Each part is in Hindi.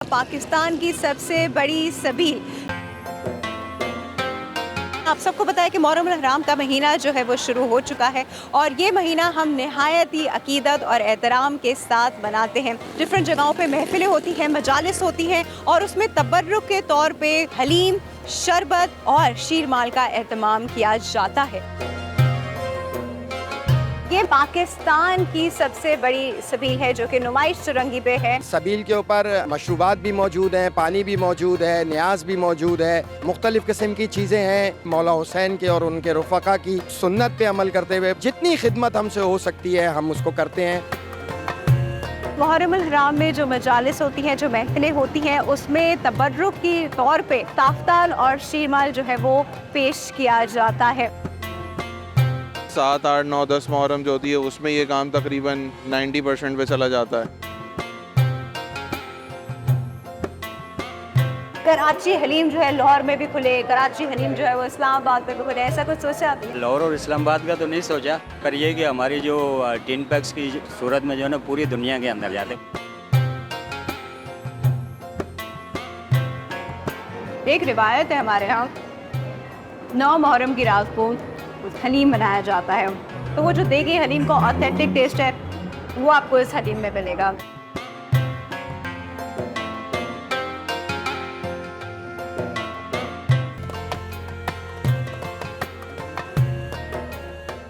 पाकिस्तान की सबसे बड़ी सबील। आप सबको पता है कि मुहर्रम हराम का महीना जो है वो शुरू हो चुका है और ये महीना हम नहायत ही अकीदत और एहतराम के साथ मनाते हैं। डिफरेंट जगहों पे महफिलें होती हैं, मजालिस होती हैं और उसमें तबर्रुक के तौर पे हलीम, शरबत और शीरमाल का एहतमाम किया जाता है। ये पाकिस्तान की सबसे बड़ी सबील है जो कि नुमाइश चुरंगी पे है। सबील के ऊपर मशरूबात भी मौजूद हैं, पानी भी मौजूद है, न्याज भी मौजूद है, मुख्तलिफ किस्म की चीज़ें हैं। मौला हुसैन के और उनके रफ़क़ा की सुन्नत पे अमल करते हुए जितनी खिदमत हमसे हो सकती है हम उसको करते हैं। मुहर्रम हराम में जो मजालिस होती हैं, जो महफिलें होती हैं, उसमें तबर्रुक की तौर पे ताफ्ताल और शीरमाल जो है वो पेश किया जाता है। 7, 8, 9, 10 मुहर्रम जो होती है उसमें ये काम तकरीबन 90% पे चला जाता है। कराची हलीम जो है लाहौर में भी खुले, कराची हलीम जो है वो इस्लामाबाद में भी खुले, ऐसा कुछ सोचा आपने? लाहौर और इस्लामाबाद का तो नहीं सोचा, पर ये कि हमारी जो टिन पैक्स की सूरत में जो है ना पूरी दुनिया के अंदर जाते। एक रिवायत है हमारे यहाँ 9 मुहर्रम की रात को हलीम बनाया जाता है, तो वो जो देगी हलीम का ऑथेंटिक टेस्ट है वो आपको इस हलीम में मिलेगा।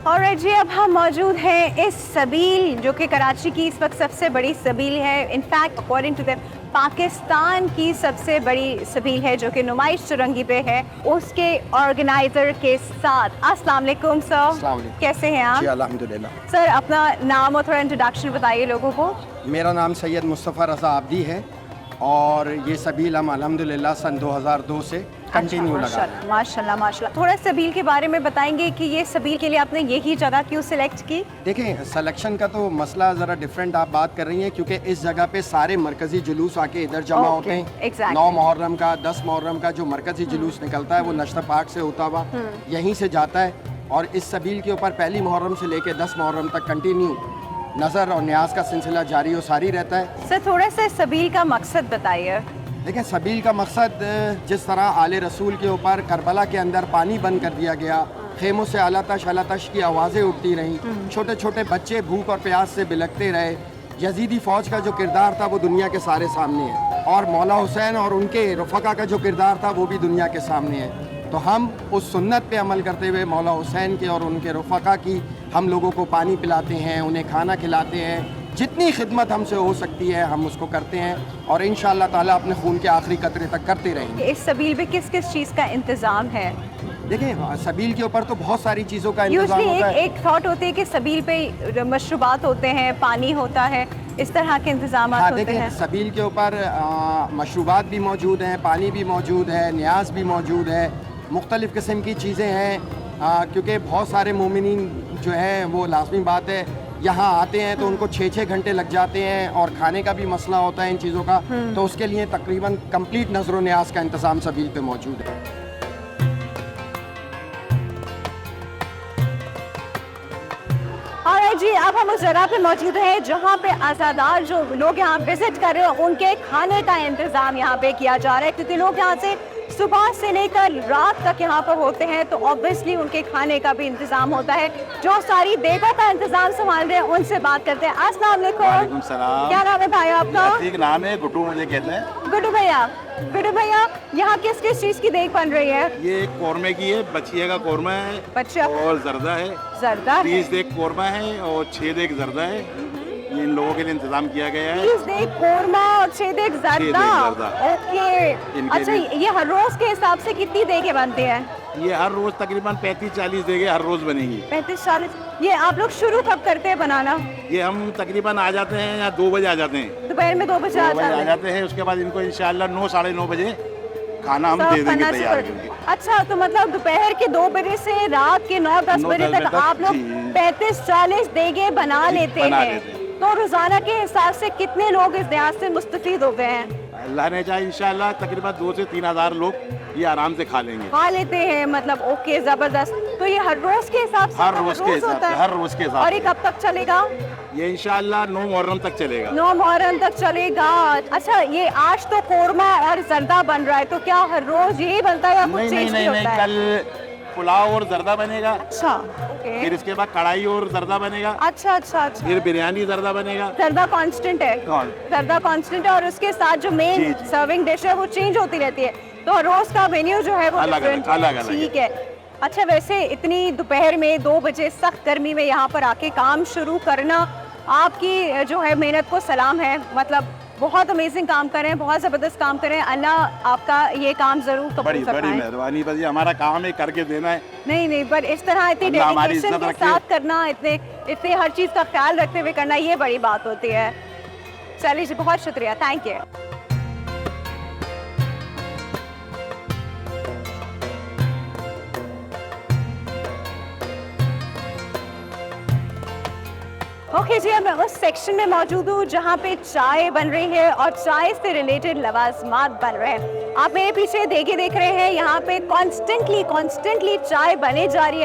और जी अब हम मौजूद हैं इस सबील जो कि कराची की इस वक्त सबसे बड़ी सबील है। In fact according to the Pakistan की सबसे बड़ी सबील है जो कि नुमाइश चुरंगी पे है, उसके ऑर्गेनाइजर के साथ। अस्सलाम वालेकुम सर, अस्सलाम वालेकुम। कैसे हैं आप? जी अल्हम्दुलिल्लाह। सर अपना नाम और थोड़ा इंट्रोडक्शन बताइए लोगों को। मेरा नाम सैयद मुस्तफ़ा रज़ा आब्दी है और ये सबील हम अल्हम्दुलिल्लाह सन 2002 से कंटिन्यू लगा रहे हैं। माशाल्लाह माशाल्लाह। थोड़ा सबील के बारे में बताएंगे कि ये सबील के लिए आपने यही जगह क्यों सिलेक्ट की? देखें, सिलेक्शन का तो मसला ज़रा डिफरेंट आप बात कर रही हैं क्योंकि इस जगह पे सारे मरकज़ी जुलूस आके इधर जमा होते हैं। exactly. 9 मुहर्रम का, 10 मुहर्रम का जो मरकज़ी जुलूस निकलता है वो नश्तर पार्क से होता हुआ यहीं से जाता है और इस सबील के ऊपर पहली मुहर्रम से लेकर 10 मुहर्रम तक कंटिन्यू नज़र और न्याज का सिलसिला जारी और सारी रहता है। सर थोड़ा सा सबील का मकसद बताइए। देखिए, सबील का मकसद जिस तरह आले रसूल के ऊपर करबला के अंदर पानी बंद कर दिया गया, खेमों से अलातश की आवाज़ें उठती रहीं, छोटे छोटे बच्चे भूख और प्यास से बिलखते रहे, यजीदी फ़ौज का जो किरदार था वो दुनिया के सारे सामने है और मौला हुसैन और उनके रफ़क़ा का जो किरदार था वो भी दुनिया के सामने है। तो हम उस सुन्नत पे अमल करते हुए मौला हुसैन के और उनके रफ़क़ा की हम लोगों को पानी पिलाते हैं, उन्हें खाना खिलाते हैं, जितनी खिदमत हमसे हो सकती है हम उसको करते हैं और इंशाअल्लाह ताला अपने खून के आखिरी कतरे तक करते रहेंगे। इस सबील पे किस किस चीज़ का इंतज़ाम है? देखिए, सबील के ऊपर तो बहुत सारी चीज़ों का इंतजाम यूजली होता है। एक थॉट होती है कि सबील पे मशरूबात होते हैं, पानी होता है, इस तरह के इंतजाम हाँ, होते देखिए, हैं। सबील के ऊपर मशरूबात भी मौजूद हैं, पानी भी मौजूद है, न्याज भी मौजूद है, मुख्तलिफ़ किस्म की चीज़ें हैं क्योंकि बहुत सारे मोमिनीन जो हैं वो लाजमी बात है यहाँ आते हैं तो उनको 6-6 घंटे लग जाते हैं और खाने का भी मसला होता है इन चीज़ों का, तो उसके लिए तकरीबन कंप्लीट नज़र व न्याज का इंतज़ाम सबील पे मौजूद है। और जी अब हम उस जगह पे मौजूद हैं जहाँ पे आज़ादार जो लोग यहाँ विजिट कर रहे हैं उनके खाने का इंतज़ाम यहाँ पे किया जा रहा है क्योंकि लोग यहाँ से सुबह से लेकर रात तक यहाँ पर होते हैं तो ऑब्वियसली उनके खाने का भी इंतज़ाम होता है। जो सारी देगों का इंतज़ाम संभाल रहे हैं उनसे बात करते हैं। अस्सलाम वालेकुम। क्या नाम है भाई आपका? ठीक नाम है, गुड्डू मुझे कहते हैं। गुड्डू भैया यहाँ किस किस चीज़ की देग बन रही है? ये कौरमे की है, बचिया का कौरमा है बच्चा और जर्दा है, जर्दा 30 देग कौरमा है और 6 देग जर्दा है। ये इन लोगों के लिए इंतजाम किया गया है। 30 देग कौरमा और 6 देग जर्दा। ओके, अच्छा ये हर रोज के हिसाब से कितनी देगे बनती हैं? ये हर रोज तकरीबन 35-40 देगे हर रोज बनेंगी। 35-40। ये आप लोग शुरू कब करते हैं बनाना? ये हम तकरीबन आ जाते हैं या 2 बजे आ जाते हैं। दोपहर में 2 बजे आ जाते हैं। उसके बाद इनको इंशाल्लाह 9-9:30 बजे खाना हम दे देंगे तैयार करके। अच्छा, तो मतलब दोपहर के 2 बजे से रात के 9-10 बजे तक आप लोग 35-40 देगे बना लेते हैं। तो रोजाना के हिसाब से कितने लोग इस न्याज से मुस्तफीद हो गए हैं? अल्लाह ने चाहे इंशाल्लाह तकरीबन 2 से 3 हज़ार लोग ये आराम से खा लेंगे। खा लेते हैं, मतलब ओके जबरदस्त। तो ये हर रोज के हिसाब से हर रोज के हिसाब होता से, है? हर रोज के हिसाब और ये से। कब तक चलेगा? ये इंशाल्लाह 9 मुहर्रम तक चलेगा। 9 मुहर्रम तक चलेगा। अच्छा, ये आज तो कोरमा और जर्दा बन रहा है, तो क्या हर रोज यही बनता है या कुछ नहीं नहीं चेंज भी नहीं नहीं, होता है? कल पुलाव और जर्दा बनेगा, अच्छा, ओके। फिर इसके बाद कढ़ाई और जर्दा बनेगा, अच्छा अच्छा अच्छा। फिर बिरयानी जर्दा बनेगा। जर्दा कांस्टेंट है? कौन? जर्दा कांस्टेंट है, और उसके साथ जो मेन जी, जी। सर्विंग डिश है वो चेंज होती रहती है, तो रोज का मेन्यू जो है वो अलग different अलग, है। अलग अलग है। ठीक है। अच्छा, वैसे इतनी दोपहर में 2 बजे सख्त गर्मी में यहाँ पर आके काम शुरू करना, आपकी जो है मेहनत को सलाम है। मतलब बहुत अमेजिंग काम कर रहे हैं, बहुत ज़बरदस्त काम कर रहे हैं। अल्लाह आपका ये काम ज़रूर कबूल बड़ी बड़ी फरमाए। मेहरबानी, बस ये हमारा काम है, करके देना है। नहीं नहीं, पर इस तरह इतनी अल्लाह हमारी डेडिकेशन इज्जत के रखे। साथ करना, इतने हर चीज़ का ख्याल रखते हुए करना, ये बड़ी बात होती है। चलिए जी, बहुत शुक्रिया, थैंक यू। ओके जी, अब मैं उस सेक्शन में मौजूद हूँ जहाँ पे चाय बन रही है और चाय से रिलेटेड लवाजमात बन रहे हैं। आप मेरे पीछे देख रहे हैं, यहाँ पे कॉन्स्टेंटली चाय बने जा रही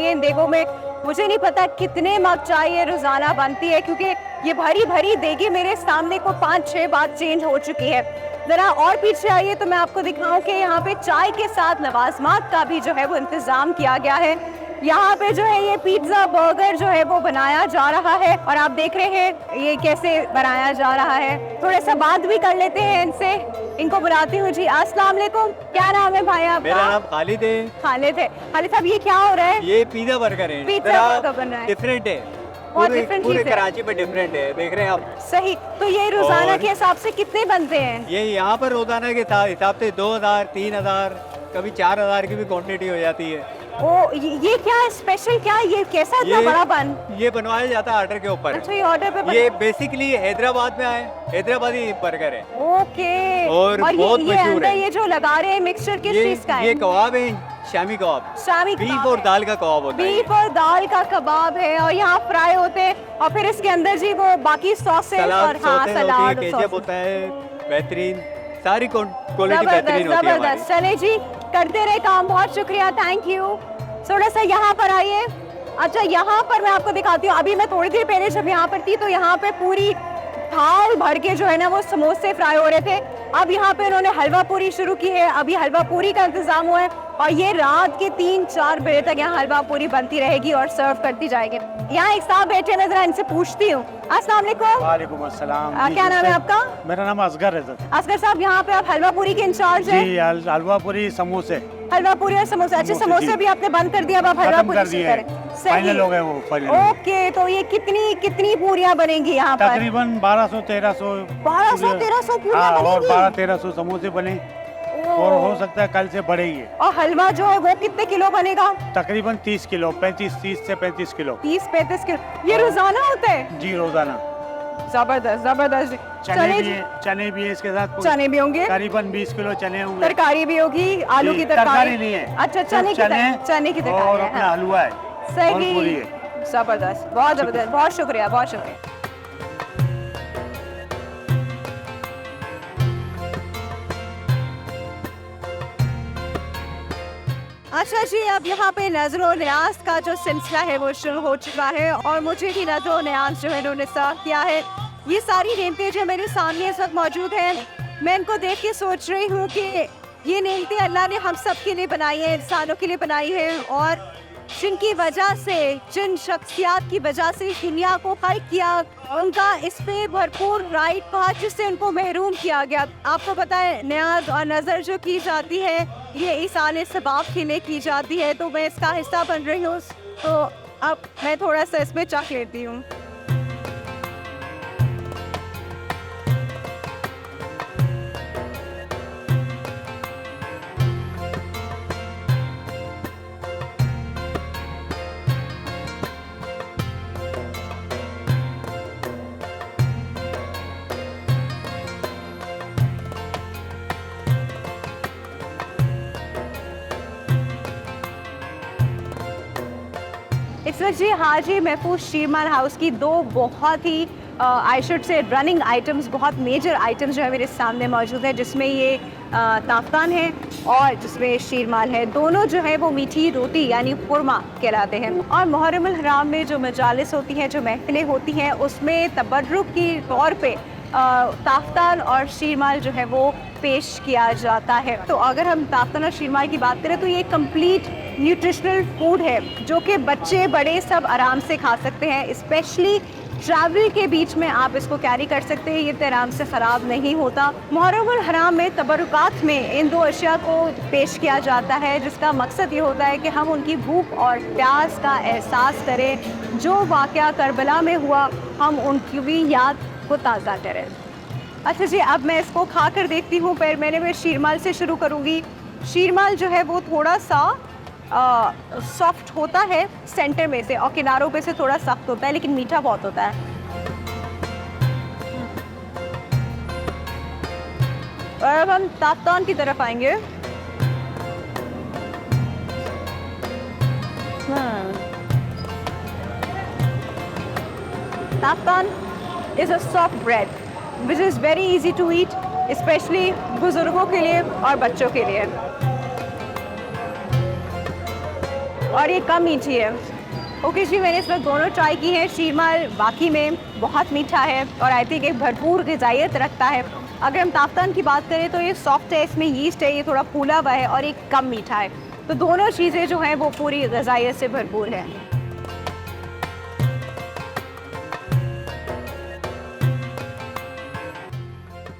है इन देगों में। मुझे नहीं पता कितने मग चाय ये रोजाना बनती है, क्योंकि ये भरी भरी देगी मेरे सामने को 5-6 बार चेंज हो चुकी है। जरा और पीछे आइए तो मैं आपको दिखाऊं कि यहाँ पे चाय के साथ लवाजमात का भी जो है वो इंतजाम किया गया है। यहाँ पे जो है ये पिज्जा बर्गर जो है वो बनाया जा रहा है, और आप देख रहे हैं ये कैसे बनाया जा रहा है। थोड़ा सा बात भी कर लेते हैं इनसे, इनको बुलाती हूँ जी। अस्सलाम वालेकुम, क्या नाम है भाई आपका? मेरा नाम खालिद है। खालिद है। खालिद साहब, ये क्या हो रहा है? ये पिज्जा बर्गर है। पिज्जा बर्गर बन रहा है। डिफरेंट है, बहुत पूरे different पूरे चीज़ है। कराची में डिफरेंट है, देख रहे हैं आप। सही। तो ये रोजाना और- के हिसाब से कितने बनते हैं? ये यहाँ पर रोजाना के हिसाब से 2000, 3000, कभी 4000 की भी क्वांटिटी हो जाती है। ओ, ये क्या है स्पेशल, क्या है? ये कैसा इतना बड़ा बन? ये बनवाया जाता है ऑर्डर के ऊपर। अच्छा, ये ऑर्डर पे ये बेसिकली हैदराबाद में आए, हैदराबादी बर्गर है। ओके। और बहुत ये मशहूर अंदर है। ये जो लगा रहे हैं मिक्सचर, किस चीज का है? ये कबाब है, शामी कबाब, शामी बीफ कबाब और है। दाल का कबाब होता है। बीफ और दाल का कबाब है, और यहाँ फ्राई होते हैं, और फिर इसके अंदर जी वो बाकी सॉसेस और हाँ सलाद केचप होता है, बेहतरीन, सारी क्वालिटी बेहतरीन होती है हमारी। जबरदस्त। चले जी, करते रहे काम, बहुत शुक्रिया, थैंक यू। थोड़ा सा यहाँ पर आइए। अच्छा, यहाँ पर मैं आपको दिखाती हूँ। अभी मैं थोड़ी देर पहले जब यहाँ पर थी तो यहाँ पे पूरी थाल भर के जो है ना वो समोसे फ्राई हो रहे थे। अब यहाँ पे उन्होंने हलवा पूरी शुरू की है, अभी हलवा पूरी का इंतजाम हुआ है, और ये रात के 3-4 बजे तक यहाँ हलवा पूरी बनती रहेगी और सर्व करती जाएगी। यहाँ एक साहब बैठे हैं, जरा इनसे पूछती हूँ। अस्सलाम वालेकुम। वालेकुम अस्सलाम। क्या नाम है आपका? मेरा नाम असगर है सर। असगर साहब, यहाँ पे आप हलवा पूरी के इंचार्ज हैं? जी, हलवा पूरी समोसे हलवा पूरी और समोसे। अच्छे समोसे जी। भी आपने बंद कर दिया, अब आप हलवा खत्म पूरी कर से दिए करें। हैं। सही। फाइनल हो गए वो, फाइनल। ओके, तो ये कितनी पूरियां बनेंगी यहाँ पर? तकरीबन 1200-1300 1200-1300 पूरियां हाँ, और बनेगी? 1200-1300 समोसे बने, और हो सकता है कल से बढ़ेगी। और हलवा जो है वो कितने किलो बनेगा? तकरीबन 30 किलो, 30 से 35 किलो। 30-35 किलो। ये रोजाना होता है? जी, रोजाना। जबरदस्त जबरदस्त। चने चले भी जी। है, चने भी है इसके साथ। चने भी होंगे, करीबन 20 किलो चने होंगे। तरकारी भी होगी, आलू जी, की तरकारी नहीं है। अच्छा, चने की तरकारी और है, अपना हाँ। हलवा है और पूरी सही। है। जबरदस्त, बहुत जबरदस्त, बहुत शुक्रिया, बहुत शुक्रिया। अच्छा जी, अब यहाँ पे नजरो न्याज का जो सिलसिला है वो शुरू हो चुका है, और मुझे भी नजरो न्याज जो है उन्होंने सर्व किया है। ये सारी नेमतें जो मेरे सामने इस वक्त मौजूद हैं, मैं इनको देख के सोच रही हूँ कि ये नेमतें अल्लाह ने हम सब के लिए बनाई है, इंसानों के लिए बनाई है, और जिनकी वजह से, जिन शख्सियात की वजह से दुनिया को खल्क किया, उनका इस पे भरपूर राइट था जिससे उनको महरूम किया गया। आपको पता है, न्याज और नज़र जो की जाती है ये ईसाने सबाब के लिए की जाती है, तो मैं इसका हिस्सा बन रही हूँ, तो अब मैं थोड़ा सा इसमें चख लेती हूँ। इस वक्त जी हाजी महफूज शीरमान हाउस की 2 बहुत ही I should say running items, बहुत मेजर आइटम्स जो है मेरे सामने मौजूद है, जिसमें ये ताफ्तान है और जिसमें शीरमाल है। दोनों जो है वो मीठी रोटी यानी खुरमा कहलाते हैं। और मुहर्रम अल हराम में जो मजालिस होती हैं, जो महफिलें होती हैं, उसमें तबर्रुक की तौर पे ताफ्तान और शीरमाल जो है वो पेश किया जाता है। तो अगर हम ताफ्तान और शीरमाल की बात करें तो ये कंप्लीट न्यूट्रिशनल फूड है जो कि बच्चे बड़े सब आराम से खा सकते हैं। स्पेशली ट्रैवल के बीच में आप इसको कैरी कर सकते हैं, ये तो आराम से ख़राब नहीं होता। मुहर्रम अल हराम में तबरुकात में इन दो अशिया को पेश किया जाता है, जिसका मकसद ये होता है कि हम उनकी भूख और प्यास का एहसास करें। जो वाक़या करबला में हुआ, हम उनकी भी याद को ताज़ा करें। अच्छा जी, अब मैं इसको खा कर देखती हूँ। मैंने मैं शीरमाल से शुरू करूँगी। शीरमाल जो है वो थोड़ा सा सॉफ्ट होता है सेंटर में से, और किनारों पे से थोड़ा सख्त होता है, लेकिन मीठा बहुत होता है। और अब हम ताफ्तान की तरफ आएंगे। Taftan is a soft bread which is very easy to eat, especially बुजुर्गों के लिए और बच्चों के लिए, और ये कम मीठी है। ओके जी, मैंने इसमें दोनों ट्राई की हैं। शीरमाल वाकई में बहुत मीठा है और आई थिंक एक भरपूर ग़िज़ाइयत रखता है। अगर हम ताफ्तान की बात करें तो ये सॉफ्ट है, इसमें यीस्ट है, ये थोड़ा फूला हुआ है और एक कम मीठा है। तो दोनों चीज़ें जो हैं वो पूरी ग़िज़ाइयत से भरपूर है।